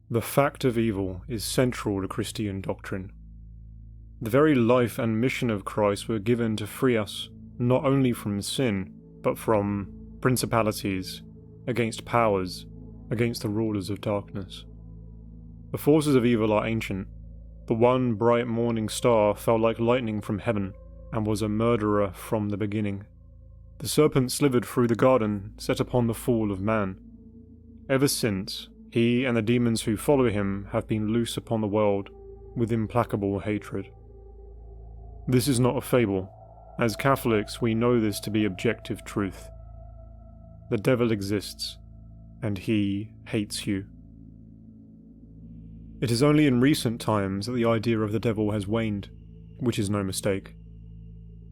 The fact of evil is central to Christian doctrine. The very life and mission of Christ were given to free us, not only from sin, but from principalities, against powers, against the rulers of darkness. The forces of evil are ancient. The one bright morning star fell like lightning from heaven, and was a murderer from the beginning. The serpent slithered through the garden, set upon the fall of man. Ever since, he and the demons who follow him have been loose upon the world, with implacable hatred. This is not a fable. As Catholics, we know this to be objective truth. The devil exists, and he hates you. It is only in recent times that the idea of the devil has waned, which is no mistake.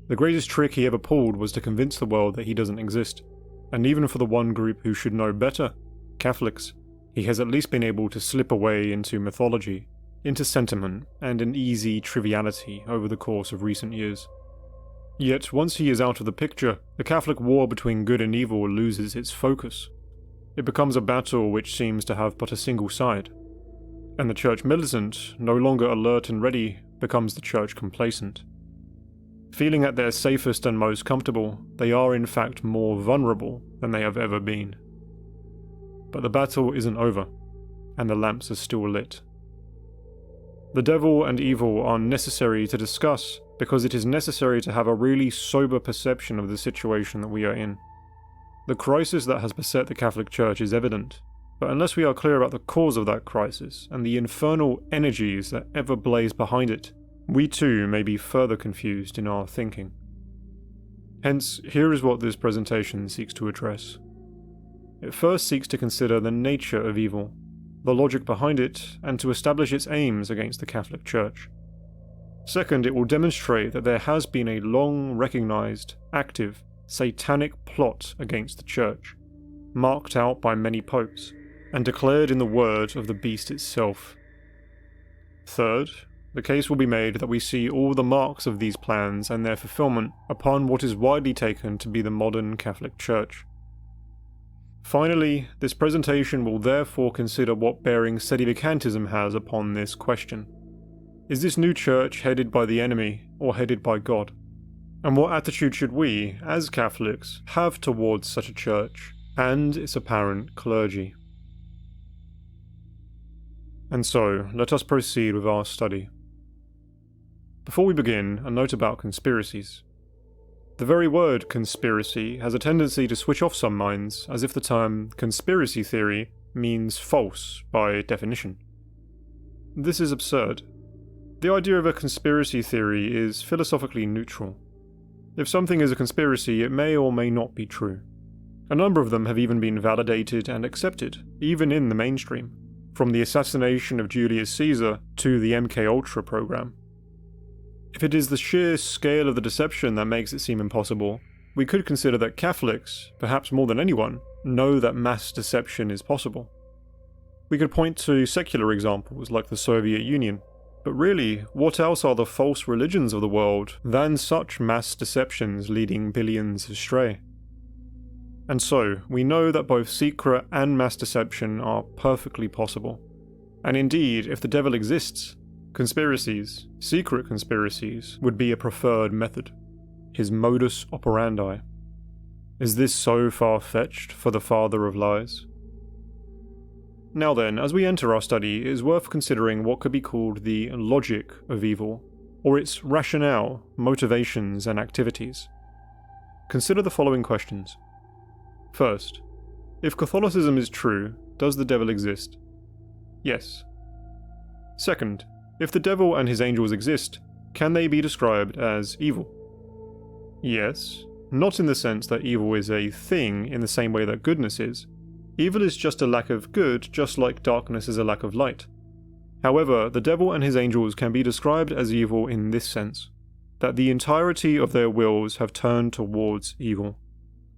The greatest trick he ever pulled was to convince the world that he doesn't exist, and even for the one group who should know better, Catholics, he has at least been able to slip away into mythology, into sentiment, and an easy triviality over the course of recent years. Yet once he is out of the picture, the Catholic war between good and evil loses its focus. It becomes a battle which seems to have but a single side. And the Church militant, no longer alert and ready, becomes the Church complacent. Feeling at their safest and most comfortable, they are in fact more vulnerable than they have ever been. But the battle isn't over, and the lamps are still lit. The devil and evil are necessary to discuss because it is necessary to have a really sober perception of the situation that we are in. The crisis that has beset the Catholic Church is evident, but unless we are clear about the cause of that crisis and the infernal energies that ever blaze behind it, we too may be further confused in our thinking. Hence, here is what this presentation seeks to address. It first seeks to consider the nature of evil, the logic behind it, and to establish its aims against the Catholic Church. Second, it will demonstrate that there has been a long-recognized, active, satanic plot against the Church, marked out by many popes, and declared in the word of the beast itself. Third, the case will be made that we see all the marks of these plans and their fulfillment upon what is widely taken to be the modern Catholic Church. Finally, this presentation will therefore consider what bearing Sedevacantism has upon this question. Is this new church headed by the enemy or headed by God? And what attitude should we, as Catholics, have towards such a church and its apparent clergy? And so, let us proceed with our study. Before we begin, a note about conspiracies. The very word conspiracy has a tendency to switch off some minds, as if the term conspiracy theory means false by definition. This is absurd. The idea of a conspiracy theory is philosophically neutral. If something is a conspiracy, it may or may not be true. A number of them have even been validated and accepted, even in the mainstream, from the assassination of Julius Caesar to the MKUltra program. If it is the sheer scale of the deception that makes it seem impossible, we could consider that Catholics, perhaps more than anyone, know that mass deception is possible. We could point to secular examples like the Soviet Union, but really, what else are the false religions of the world than such mass deceptions leading billions astray? And so, we know that both secret and mass deception are perfectly possible. And indeed, if the devil exists, conspiracies, secret conspiracies, would be a preferred method. His modus operandi. Is this so far-fetched for the father of lies? Now then, as we enter our study, it is worth considering what could be called the logic of evil, or its rationale, motivations, and activities. Consider the following questions. First, if Catholicism is true, does the devil exist? Yes. Second, if the devil and his angels exist, can they be described as evil? Yes, not in the sense that evil is a thing in the same way that goodness is. Evil is just a lack of good, just like darkness is a lack of light. However, the devil and his angels can be described as evil in this sense, that the entirety of their wills have turned towards evil,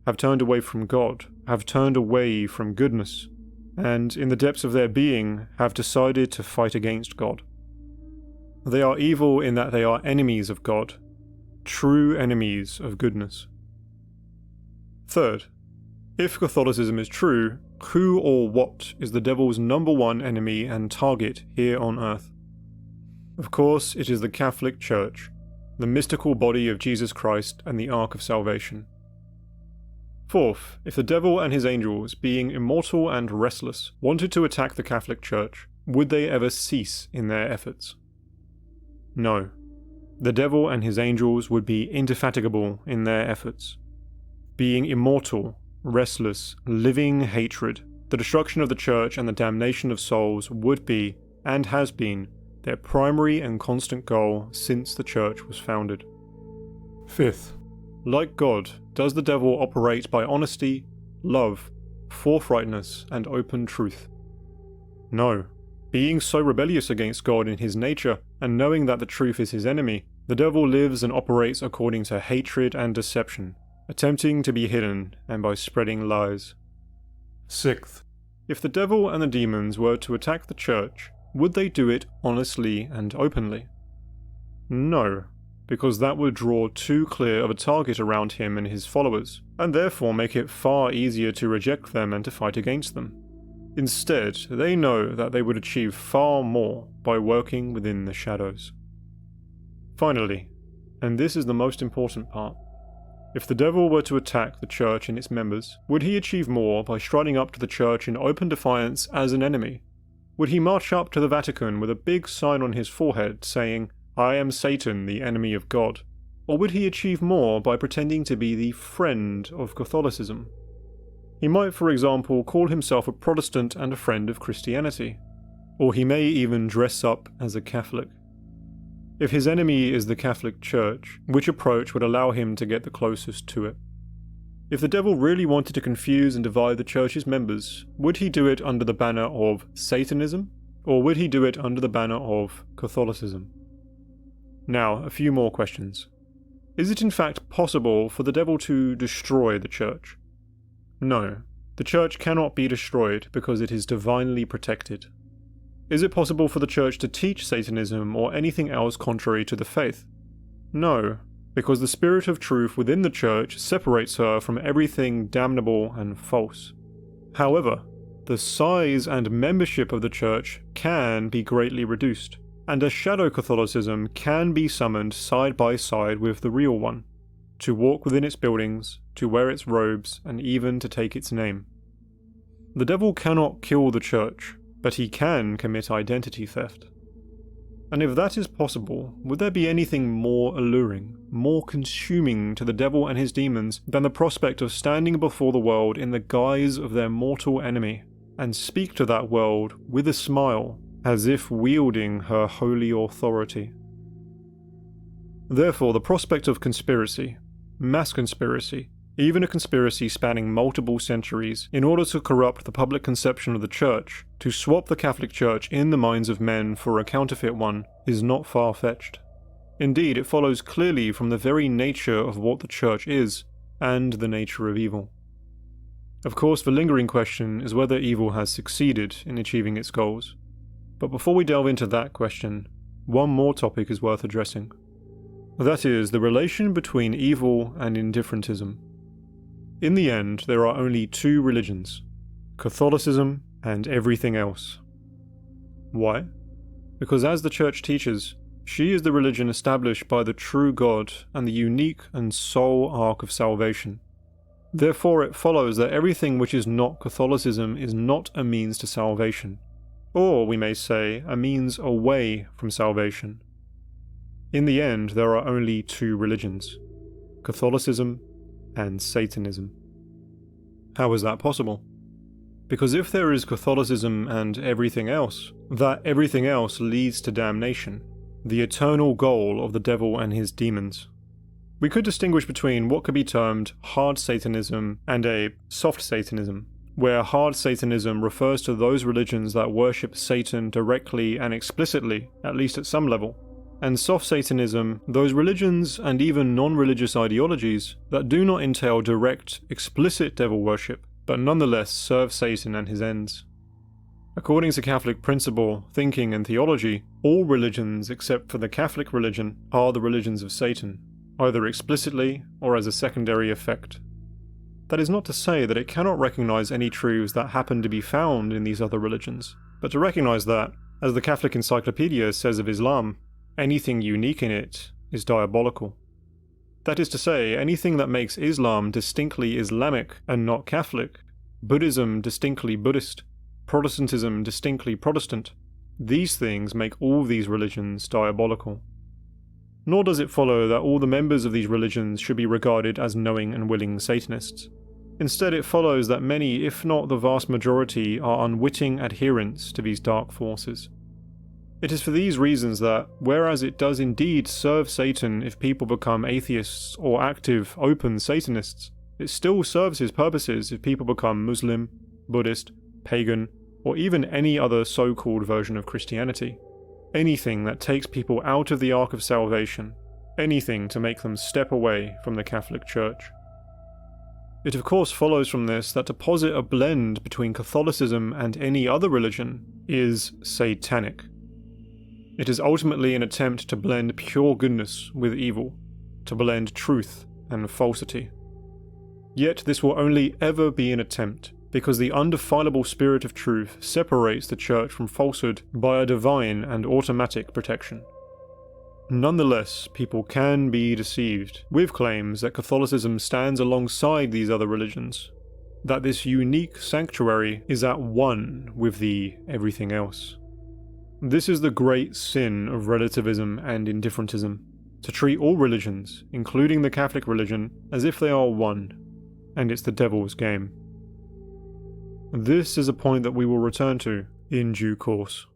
have turned away from God, have turned away from goodness, and in the depths of their being have decided to fight against God. They are evil in that they are enemies of God, true enemies of goodness. Third, if Catholicism is true, who or what is the devil's number one enemy and target here on earth? Of course, it is the Catholic Church, the mystical body of Jesus Christ and the Ark of Salvation. Fourth, if the devil and his angels, being immortal and restless, wanted to attack the Catholic Church, would they ever cease in their efforts? No. The devil and his angels would be indefatigable in their efforts. Being immortal, restless, living hatred, the destruction of the Church and the damnation of souls would be, and has been, their primary and constant goal since the Church was founded. Fifth, like God, does the devil operate by honesty, love, forthrightness, and open truth? No. Being so rebellious against God in his nature, and knowing that the truth is his enemy, the devil lives and operates according to hatred and deception, attempting to be hidden and by spreading lies. Sixth, if the devil and the demons were to attack the Church, would they do it honestly and openly? No, because that would draw too clear of a target around him and his followers, and therefore make it far easier to reject them and to fight against them. Instead, they know that they would achieve far more by working within the shadows. Finally, and this is the most important part, if the devil were to attack the Church and its members, would he achieve more by striding up to the Church in open defiance as an enemy? Would he march up to the Vatican with a big sign on his forehead saying, "I am Satan, the enemy of God"? Or would he achieve more by pretending to be the friend of Catholicism? He might, for example, call himself a Protestant and a friend of Christianity. Or he may even dress up as a Catholic. If his enemy is the Catholic Church, which approach would allow him to get the closest to it? If the devil really wanted to confuse and divide the Church's members, would he do it under the banner of Satanism? Or would he do it under the banner of Catholicism? Now, a few more questions. Is it in fact possible for the devil to destroy the Church? No, the Church cannot be destroyed because it is divinely protected. Is it possible for the Church to teach Satanism or anything else contrary to the faith? No, because the spirit of truth within the Church separates her from everything damnable and false. However, the size and membership of the Church can be greatly reduced, and a shadow Catholicism can be summoned side by side with the real one, to walk within its buildings, to wear its robes, and even to take its name. The devil cannot kill the Church, but he can commit identity theft. And if that is possible, would there be anything more alluring, more consuming to the devil and his demons than the prospect of standing before the world in the guise of their mortal enemy, and speak to that world with a smile, as if wielding her holy authority? Therefore, the prospect of conspiracy, mass conspiracy, even a conspiracy spanning multiple centuries, in order to corrupt the public conception of the Church, to swap the Catholic Church in the minds of men for a counterfeit one, is not far-fetched. Indeed, it follows clearly from the very nature of what the Church is, and the nature of evil. Of course, the lingering question is whether evil has succeeded in achieving its goals. But before we delve into that question, one more topic is worth addressing. That is, the relation between evil and indifferentism. In the end, there are only two religions, Catholicism and everything else. Why? Because as the Church teaches, she is the religion established by the true God and the unique and sole ark of salvation. Therefore it follows that everything which is not Catholicism is not a means to salvation, or, we may say, a means away from salvation. In the end, there are only two religions, Catholicism and Satanism. How is that possible? Because if there is Catholicism and everything else, that everything else leads to damnation, the eternal goal of the devil and his demons. We could distinguish between what could be termed hard Satanism and a soft Satanism, where hard Satanism refers to those religions that worship Satan directly and explicitly, at least at some level, and soft Satanism, those religions and even non-religious ideologies that do not entail direct, explicit devil worship, but nonetheless serve Satan and his ends. According to Catholic principle, thinking and theology, all religions except for the Catholic religion are the religions of Satan, either explicitly or as a secondary effect. That is not to say that it cannot recognize any truths that happen to be found in these other religions, but to recognize that, as the Catholic Encyclopedia says of Islam, anything unique in it is diabolical. That is to say, anything that makes Islam distinctly Islamic and not Catholic, Buddhism distinctly Buddhist, Protestantism distinctly Protestant, these things make all these religions diabolical. Nor does it follow that all the members of these religions should be regarded as knowing and willing Satanists. Instead, it follows that many, if not the vast majority, are unwitting adherents to these dark forces. It is for these reasons that, whereas it does indeed serve Satan if people become atheists or active, open Satanists, it still serves his purposes if people become Muslim, Buddhist, pagan, or even any other so-called version of Christianity. Anything that takes people out of the ark of salvation, anything to make them step away from the Catholic Church. It of course follows from this that to posit a blend between Catholicism and any other religion is satanic. It is ultimately an attempt to blend pure goodness with evil, to blend truth and falsity. Yet this will only ever be an attempt, because the undefilable spirit of truth separates the Church from falsehood by a divine and automatic protection. Nonetheless, people can be deceived with claims that Catholicism stands alongside these other religions, that this unique sanctuary is at one with the everything else. This is the great sin of relativism and indifferentism, to treat all religions, including the Catholic religion, as if they are one, and it's the devil's game. This is a point that we will return to in due course.